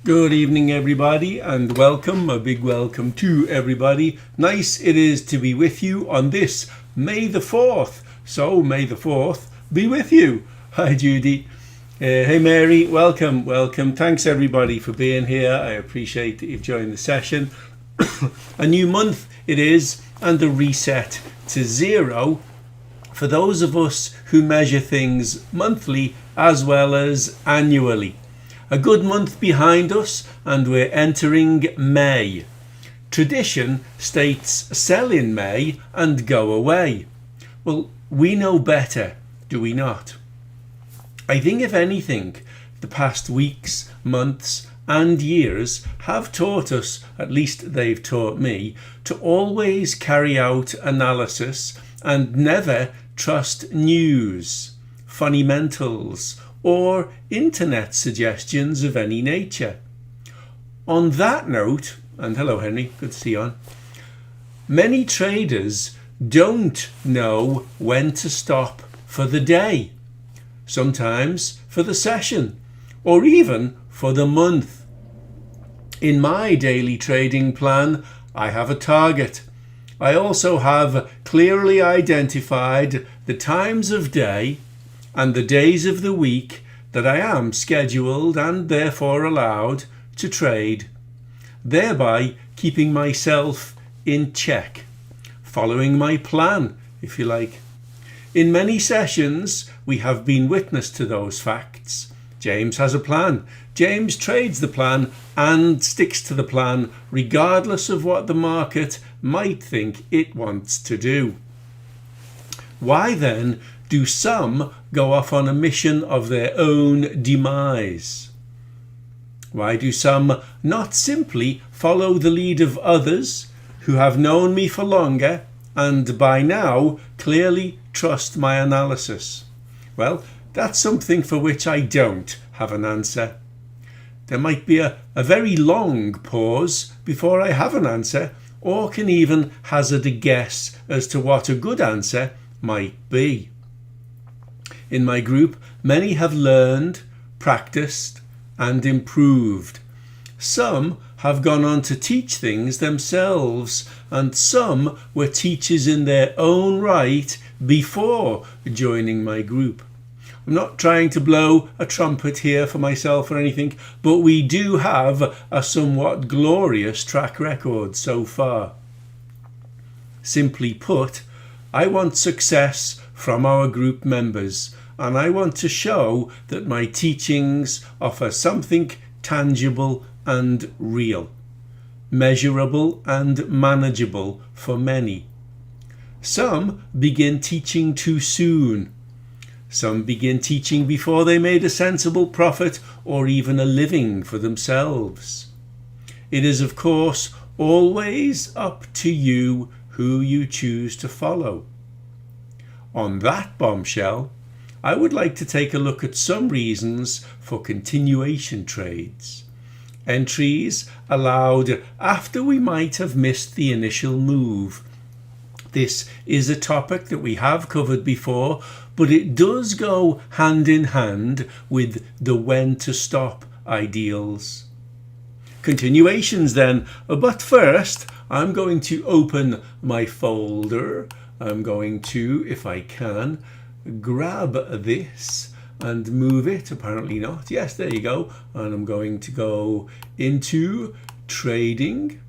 Good evening, everybody, and welcome, a big welcome to everybody. Nice it is to be with you on this May the 4th. So, May the 4th be with you. Hi, Judy. Hey, Mary. Welcome. Thanks, everybody, for being here. I appreciate that you've joined the session. A new month it is, and a reset to zero for those of us who measure things monthly as well as annually. A good month behind us, and we're entering May. Tradition states sell in May and go away. Well, we know better, do we not? I think if anything, the past weeks, months and years have taught us, at least they've taught me, to always carry out analysis and never trust news, fundamentals, or internet suggestions of any nature. On that note, and hello Henry, good to see you on, many traders don't know when to stop for the day, sometimes for the session, or even for the month. In my daily trading plan, I have a target. I also have clearly identified the times of day and the days of the week that I am scheduled and therefore allowed to trade, thereby keeping myself in check, following my plan, if you like. In many sessions, we have been witness to those facts. James has a plan. James trades the plan and sticks to the plan regardless of what the market might think it wants to do. Why then do some go off on a mission of their own demise? Why do some not simply follow the lead of others who have known me for longer and by now clearly trust my analysis? Well, that's something for which I don't have an answer. There might be a very long pause before I have an answer, or can even hazard a guess as to what a good answer might be. In my group, many have learned, practiced, and improved. Some have gone on to teach things themselves, and some were teachers in their own right before joining my group. I'm not trying to blow a trumpet here for myself or anything, but we do have a somewhat glorious track record so far. Simply put, I want success from our group members, and I want to show that my teachings offer something tangible and real, measurable and manageable for many. Some begin teaching too soon. Some begin teaching before they made a sensible profit or even a living for themselves. It is, of course, always up to you who you choose to follow. On that bombshell, I would like to take a look at some reasons for continuation trades. Entries allowed after we might have missed the initial move. This is a topic that we have covered before, but it does go hand in hand with the when to stop ideals. Continuations then, but first I'm going to open my folder. I'm going to, if I can, grab this and move it. Apparently not. Yes, there you go. And I'm going to go into trading,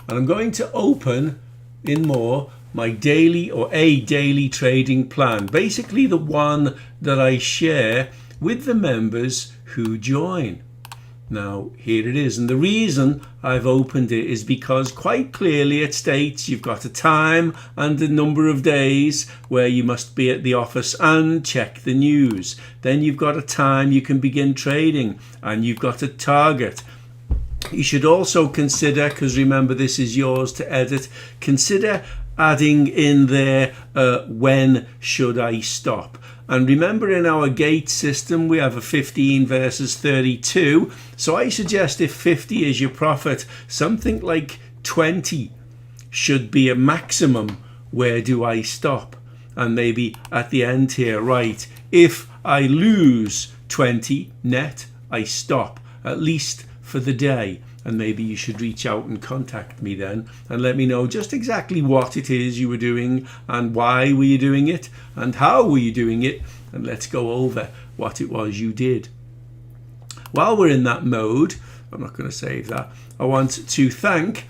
and I'm going to open in more my daily or a daily trading plan, basically the one that I share with the members who join. Now here it is, and the reason I've opened it is because quite clearly it states you've got a time and a number of days where you must be at the office and check the news. Then you've got a time you can begin trading, and you've got a target. You should also consider, because remember this is yours to edit, consider adding in there when should I stop. And remember, in our gate system we have a 15 versus 32, so I suggest if 50 is your profit, something like 20 should be a maximum. Where do I stop? And maybe at the end here, right, if I lose 20 net, I stop, at least for the day. And maybe you should reach out and contact me then and let me know just exactly what it is you were doing and why were you doing it and how were you doing it, and let's go over what it was you did. While we're in that mode, I'm not going to save that, I want to thank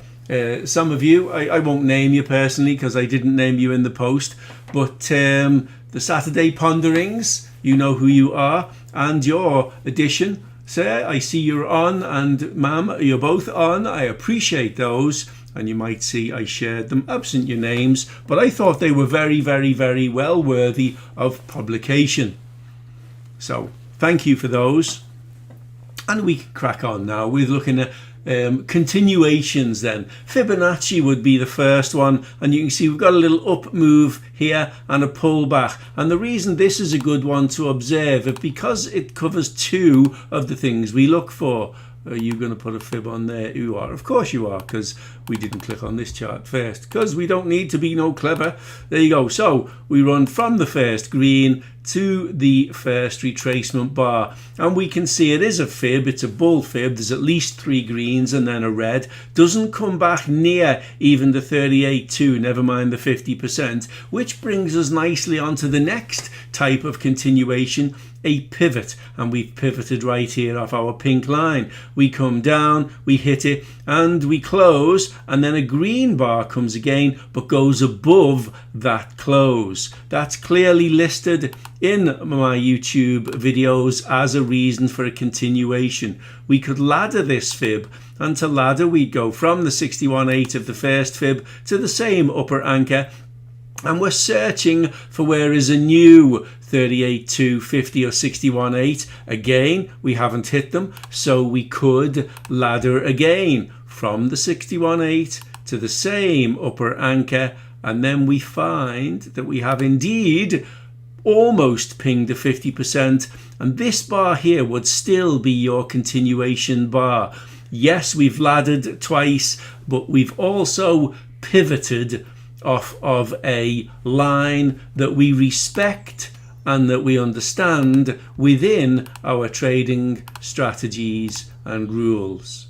some of you. I won't name you personally because I didn't name you in the post, but the Saturday Ponderings, you know who you are, and your addition. Sir, I see you're on, and ma'am, you're both on. I appreciate those, and you might see I shared them absent your names, but I thought they were very, very, very well worthy of publication. So thank you for those. And we can crack on now. We're looking at continuations then. Fibonacci would be the first one, and you can see we've got a little up move here and a pullback, and the reason this is a good one to observe is because it covers two of the things we look for. Are you going to put a fib on there? You are. Of course you are, because we didn't click on this chart first, because we don't need to be no clever. There you go. So we run from the first green to the first retracement bar, and we can see it is a fib. It's a bull fib. There's at least three greens and then a red. Doesn't come back near even the 38.2, never mind the 50%, which brings us nicely onto the next type of continuation, a pivot, and we've pivoted right here off our pink line. We come down, we hit it, and we close, and then a green bar comes again but goes above that close. That's clearly listed in my YouTube videos as a reason for a continuation. We could ladder this fib, and to ladder we go from the 61.8 of the first fib to the same upper anchor, and we're searching for where is a new 38.2, 50 or 61.8. Again, we haven't hit them, so we could ladder again from the 61.8 to the same upper anchor, and then we find that we have indeed almost pinged the 50%, and this bar here would still be your continuation bar. Yes, we've laddered twice, but we've also pivoted off of a line that we respect and that we understand within our trading strategies and rules.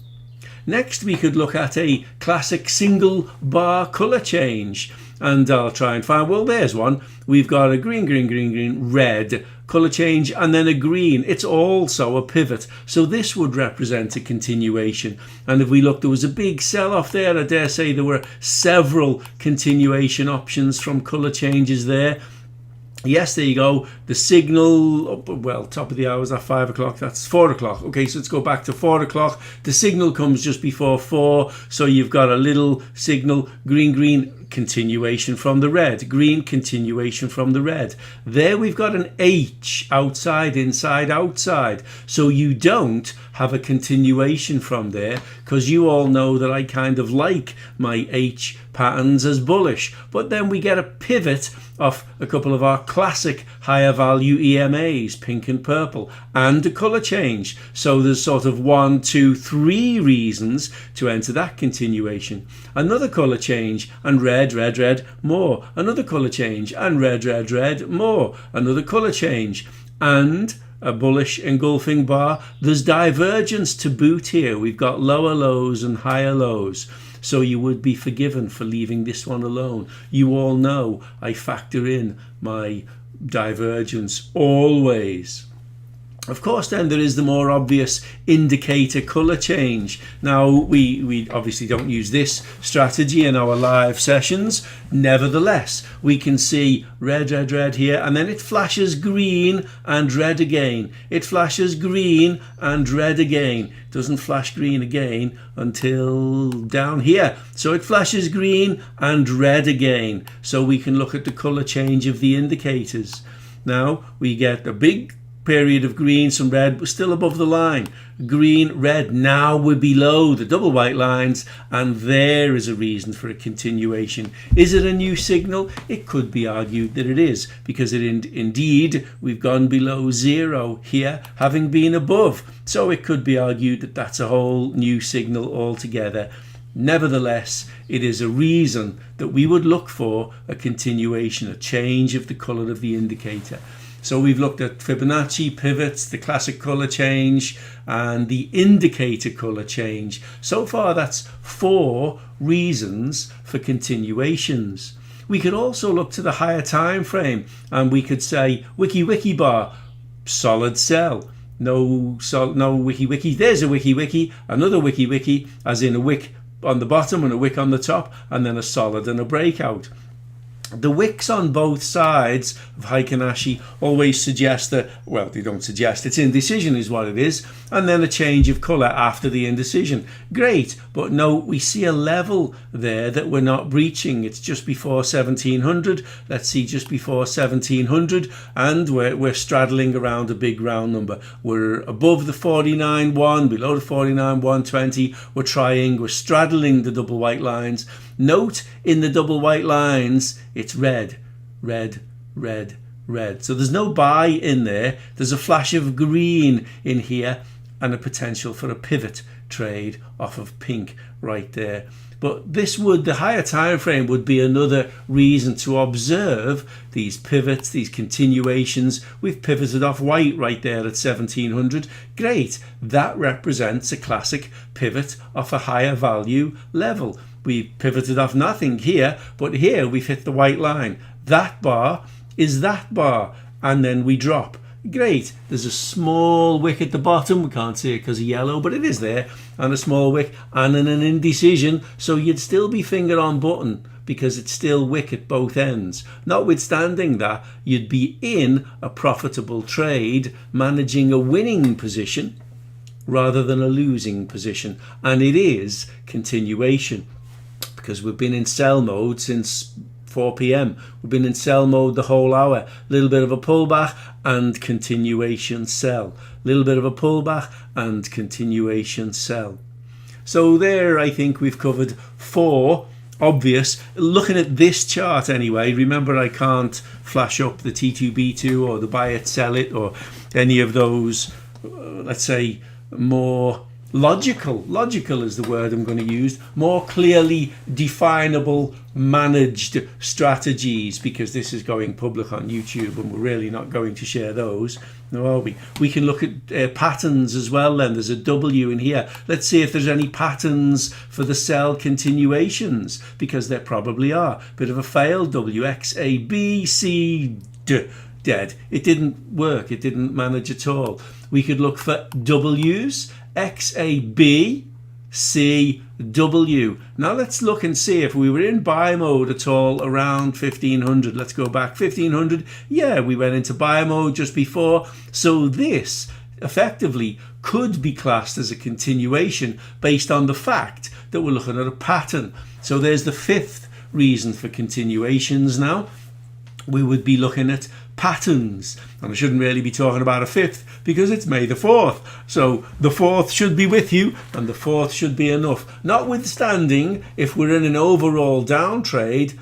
Next, we could look at a classic single bar color change, and I'll try and find, well, there's one. We've got a green, green, green, green, red color change, and then a green. It's also a pivot, so this would represent a continuation. And if we look, there was a big sell-off there. I dare say there were several continuation options from color changes there. Yes, there you go. The signal, well, top of the hour is at 5 o'clock. That's 4 o'clock. Okay, so let's go back to 4 o'clock. The signal comes just before 4. So you've got a little signal, green, green, continuation from the red, green, continuation from the red. There we've got an H, outside, inside, outside. So you don't have a continuation from there, because you all know that I kind of like my H patterns as bullish. But then we get a pivot off a couple of our classic higher value EMAs, pink and purple, and a color change. So there's sort of 1, 2, 3 reasons to enter that continuation. Another color change, and red, red, red, more. Another color change, and red, red, red, more. Another color change, and a bullish engulfing bar. There's divergence to boot here. We've got lower lows and higher lows. So you would be forgiven for leaving this one alone. You all know I factor in my divergence always. Of course, then there is the more obvious indicator color change. Now, we obviously don't use this strategy in our live sessions. Nevertheless, we can see red, red, red here, and then it flashes green and red again. It flashes green and red again. It doesn't flash green again until down here. So it flashes green and red again. So we can look at the color change of the indicators. Now, we get a big period of green, some red, but still above the line. Green, red, now we're below the double white lines, and there is a reason for a continuation. Is it a new signal? It could be argued that it is, because indeed we've gone below zero here, having been above. So it could be argued that that's a whole new signal altogether. Nevertheless, it is a reason that we would look for a continuation, a change of the color of the indicator. So we've looked at Fibonacci pivots, the classic color change, and the indicator color change. So far, that's 4 reasons for continuations. We could also look to the higher time frame, and we could say wiki bar, solid sell. No wiki. There's a wiki, another wiki, as in a wick on the bottom and a wick on the top, and then a solid and a breakout. The wicks on both sides of Fibonacci always suggest that, well, they don't suggest, it's indecision is what it is, and then a change of colour after the indecision. Great, but no, we see a level there that we're not breaching. It's just before 1700. Let's see, just before 1700, and we're straddling around a big round number. We're above the 49.1, below the 49.120. We're straddling the double white lines. Note in the double white lines, it's red. So there's no buy in there. There's a flash of green in here and a potential for a pivot trade off of pink right there. But the higher time frame would be another reason to observe these pivots, these continuations. We've pivoted off white right there at 1700. Great. That represents a classic pivot off a higher value level. We pivoted off nothing here, but here we've hit the white line. That bar is that bar, and then we drop. Great. There's a small wick at the bottom. We can't see it because of yellow, but it is there, and a small wick and an indecision. So you'd still be finger on button because it's still wick at both ends. Notwithstanding that, you'd be in a profitable trade, managing a winning position rather than a losing position, and it is continuation. Because we've been in sell mode since 4 p.m. We've been in sell mode the whole hour. A little bit of a pullback and continuation sell. A little bit of a pullback and continuation sell. So there, I think we've covered 4 obvious. Looking at this chart anyway, remember I can't flash up the T2B2 or the buy it, sell it, or any of those, let's say, more logical is the word I'm going to use, more clearly definable managed strategies, because this is going public on YouTube and we're really not going to share those, no, are we? We can look at patterns as well. Then there's a W in here. Let's see if there's any patterns for the sell continuations, because there probably are. Bit of a failed W, X, A, B, C, D, dead. It didn't work. It didn't manage at all. We could look for W's, X, A, B, C, W. Now let's look and see if we were in buy mode at all around 1500. Let's go back 1500. Yeah, we went into buy mode just before. So this effectively could be classed as a continuation based on the fact that we're looking at a pattern. So there's the 5th reason for continuations now. We would be looking at patterns, and I shouldn't really be talking about a 5th because it's May the 4th, so the 4th should be with you and the 4th should be enough. Notwithstanding, if we're in an overall downtrend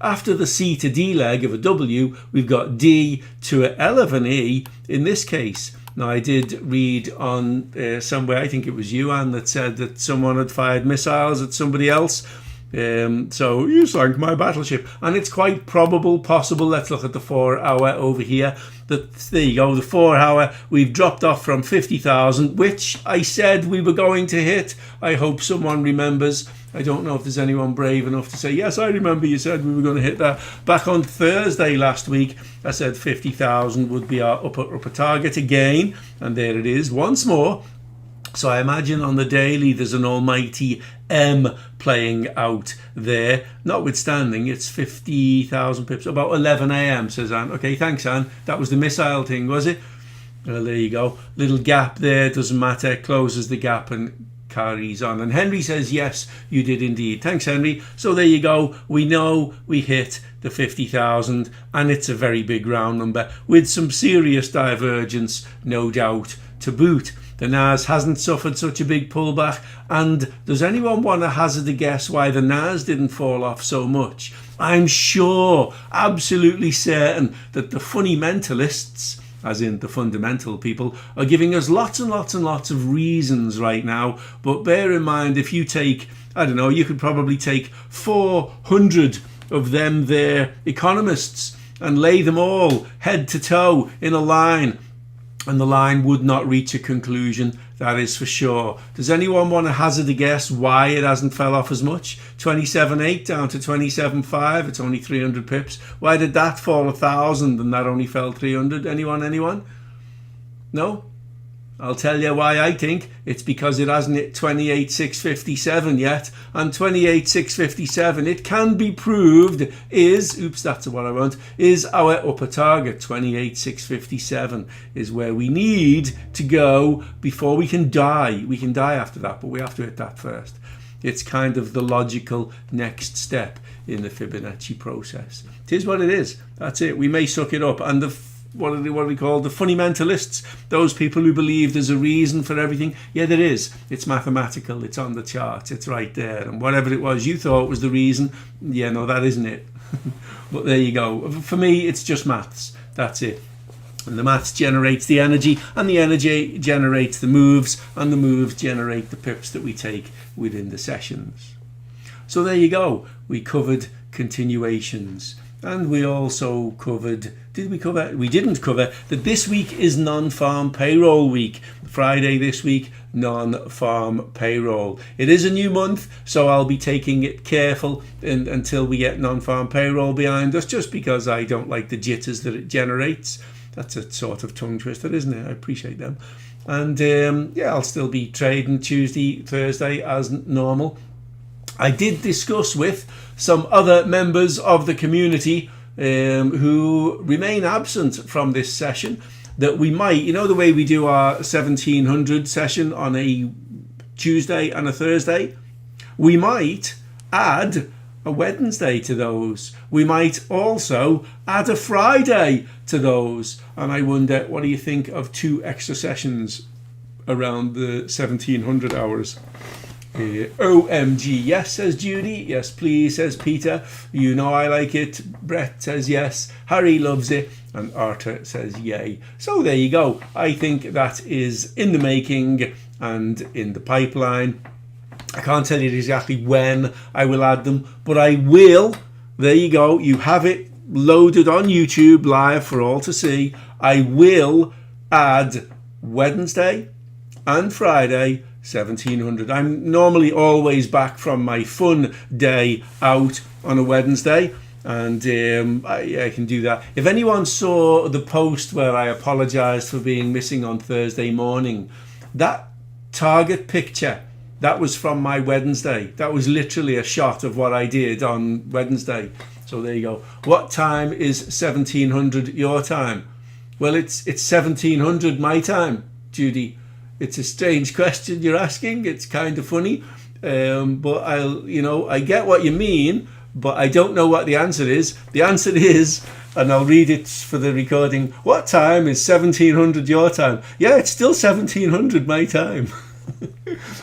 after the C to D leg of a W, we've got D to a L of an E in this case. Now, I did read on somewhere, I think it was you, Anne, that said that someone had fired missiles at somebody else. So you sank my battleship, and it's quite possible. Let's look at the 4 hour over here. There you go, the 4 hour. We've dropped off from 50,000, which I said we were going to hit. I hope someone remembers. I don't know if there's anyone brave enough to say, yes, I remember you said we were going to hit that. Back on Thursday last week, I said 50,000 would be our upper target again, and there it is once more. So I imagine on the daily there's an almighty M playing out there. Notwithstanding, it's 50,000 pips, about 11 a.m, says Anne. Okay, thanks, Anne. That was the missile thing, was it? Well, there you go. Little gap there, doesn't matter. Closes the gap and carries on. And Henry says, yes, you did indeed. Thanks, Henry. So there you go. We know we hit the 50,000, and it's a very big round number with some serious divergence, no doubt, to boot. The NAS hasn't suffered such a big pullback, and does anyone want to hazard a guess why the NAS didn't fall off so much? I'm sure, absolutely certain, that the fundamentalists, as in the fundamental people, are giving us lots and lots and lots of reasons right now. But bear in mind, if you take, I don't know, you could probably take 400 of them there economists and lay them all head to toe in a line, and the line would not reach a conclusion, that is for sure. Does anyone want to hazard a guess why it hasn't fell off as much? 27.8 down to 27.5, it's only 300 pips. Why did that fall 1,000 and that only fell 300? Anyone? No? I'll tell you why I think. It's because it hasn't hit 28,657 yet. And 28,657, it can be proved, is, oops, that's what I want, is our upper target. 28,657 is where we need to go before we can die. We can die after that, but we have to hit that first. It's kind of the logical next step in the Fibonacci process. It is what it is. That's it. We may suck it up. And what are we called? The fundamentalists, those people who believe there's a reason for everything. Yeah, there is. It's mathematical. It's on the chart. It's right there. And whatever it was you thought was the reason, yeah, no, that isn't it. But there you go. For me, it's just maths. That's it. And the maths generates the energy, and the energy generates the moves, and the moves generate the pips that we take within the sessions. So there you go. We covered continuations. And we also covered, we didn't cover that this week is non-farm payroll week. Friday this week, non-farm payroll. It is a new month, so I'll be taking it careful until we get non-farm payroll behind us, just because I don't like the jitters that it generates. That's a sort of tongue twister, isn't it? I appreciate them. And yeah, I'll still be trading Tuesday, Thursday as normal. I did discuss with some other members of the community who remain absent from this session that we might, you know, the way we do our 1700 session on a Tuesday and a Thursday, we might add a Wednesday to those. We might also add a Friday to those. And I wonder, what do you think of 2 extra sessions around the 1700 hours? OMG, yes, says Judy. Yes, please, says Peter. You know I like it. Brett says yes. Harry loves it. And Arthur says yay. So there you go. I think that is in the making and in the pipeline. I can't tell you exactly when I will add them, but I will. There you go. You have it loaded on YouTube live for all to see. I will add Wednesday and Friday 1700. I'm normally always back from my fun day out on a Wednesday, and I can do that. If anyone saw the post where I apologized for being missing on Thursday morning, that target picture, that was from my Wednesday. That was literally a shot of what I did on Wednesday. So there you go. What time is 1700 your time? Well, it's 1700 my time, Judy. It's a strange question you're asking. It's kind of funny, but I get what you mean, but I don't know what the answer is. The answer is, and I'll read it for the recording. What time is 1700 your time? Yeah, it's still 1700 my time.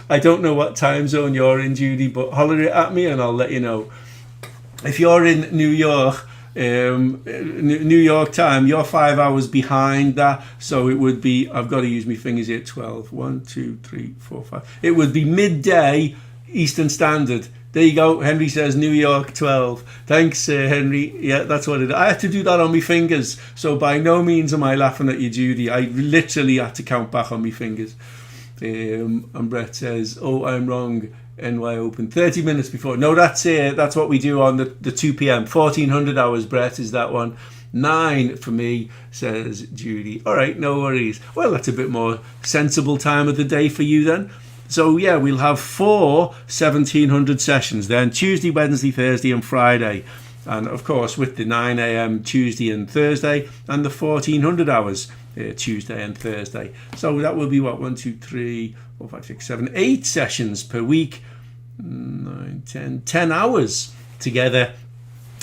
I don't know what time zone you're in, Judy, but holler it at me and I'll let you know. If you're in New York, New York time, you're 5 hours behind that, so it would be, I've got to use my fingers here, 12, 1, 2, 3, 4, 5, it would be midday Eastern Standard. There you go. Henry says New York 12. Thanks, Henry. Yeah, that's what it is. I had to do that on my fingers, so by no means am I laughing at you, Judy. I literally had to count back on my fingers. And Brett says, oh, I'm wrong, NY Open 30 minutes before. No, that's what we do on the 2 p.m. 1400 hours, Brett, is that one. 9 for me, says Judy. All right, no worries. Well, that's a bit more sensible time of the day for you then. So yeah, we'll have 4 1700 sessions then, Tuesday, Wednesday, Thursday and Friday. And of course with the 9 a.m. Tuesday and Thursday, and the 1400 hours Tuesday and Thursday. So that will be what, 1, 2, 3, 4, 5, 6, 7, 8 sessions per week. 9, 10 hours together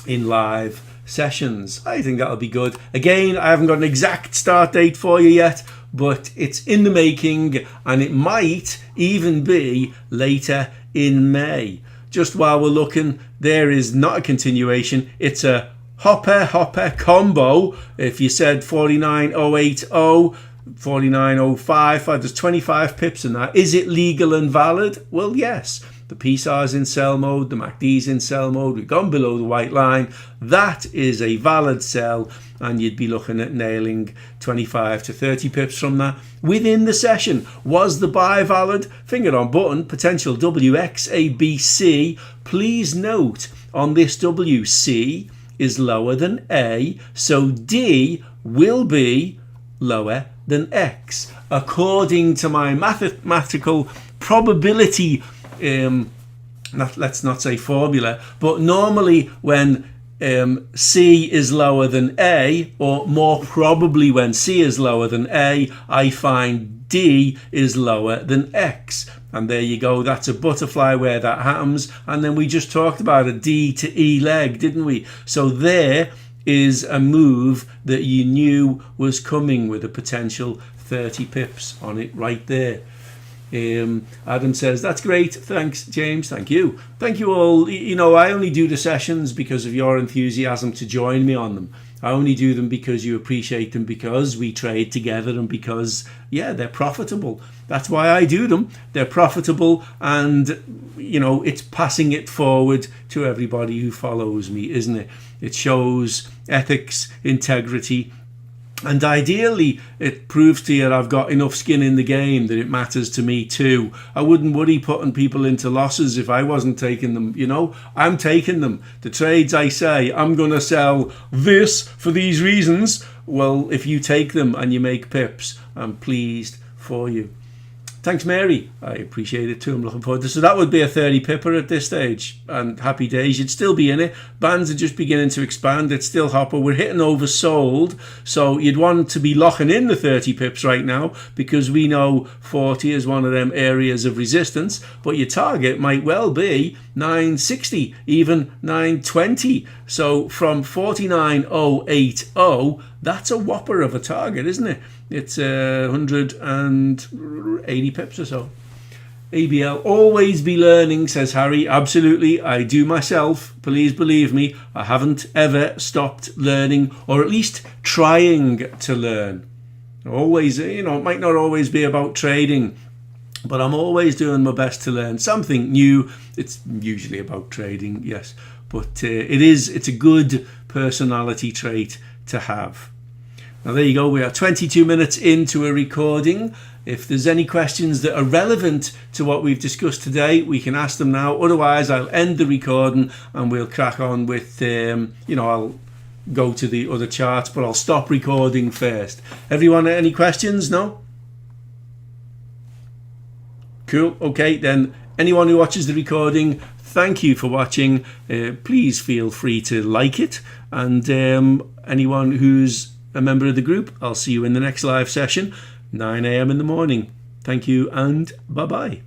in live sessions. I think that'll be good. Again, I haven't got an exact start date for you yet, but it's in the making, and it might even be later in May. Just while we're looking, there is not a continuation, it's a hopper combo. If you said 49080, 49055, there's 25 pips in that. Is it legal and valid? Well, yes. the PSAR's in sell mode, the MACD's in sell mode, we've gone below the white line. That is a valid sell, and you'd be looking at nailing 25 to 30 pips from that within the session. Was the buy valid? Finger on button, potential WXABC. Please note on this WC is lower than A, so D will be lower than X according to my mathematical probability, let's not say formula, but normally when C is lower than A, or more probably when C is lower than A, I find D is lower than X. And there you go, that's a butterfly where that happens. And then we just talked about a D to E leg, didn't we? So there is a move that you knew was coming with a potential 30 pips on it right there. Adam says, that's great. Thanks, James. Thank you. Thank you all. You know, I only do the sessions because of your enthusiasm to join me on them. I only do them because you appreciate them, because we trade together, and because, yeah, they're profitable. That's why I do them. They're profitable, and, you know, it's passing it forward to everybody who follows me, isn't it? It shows ethics, integrity, and ideally it proves to you I've got enough skin in the game that it matters to me too. I wouldn't worry putting people into losses if I wasn't taking them. You know, I'm taking them. The trades I say I'm going to sell this for these reasons, well, if you take them and you make pips, I'm pleased for you. Thanks, Mary. I appreciate it too. I'm looking forward to it. So that would be a 30 pipper at this stage, and happy days. You'd still be in it. Bands are just beginning to expand. It's still hopper. We're hitting oversold, so you'd want to be locking in the 30 pips right now, because we know 40 is one of them areas of resistance, but your target might well be 960, even 920. So from 49.080, that's a whopper of a target, isn't it? It's 180 pips or so. ABL, always be learning, says Harry. Absolutely, I do myself. Please believe me, I haven't ever stopped learning, or at least trying to learn. Always, you know, it might not always be about trading, but I'm always doing my best to learn something new. It's usually about trading, yes, but it's a good personality trait to have. Now there you go, we are 22 minutes into a recording. If there's any questions that are relevant to what we've discussed today, we can ask them now. Otherwise, I'll end the recording and we'll crack on with, I'll go to the other charts, but I'll stop recording first. Everyone, any questions? No? Cool. Okay, then anyone who watches the recording, thank you for watching. Please feel free to like it. And anyone who's a member of the group, I'll see you in the next live session, 9 a.m. in the morning. Thank you and bye-bye.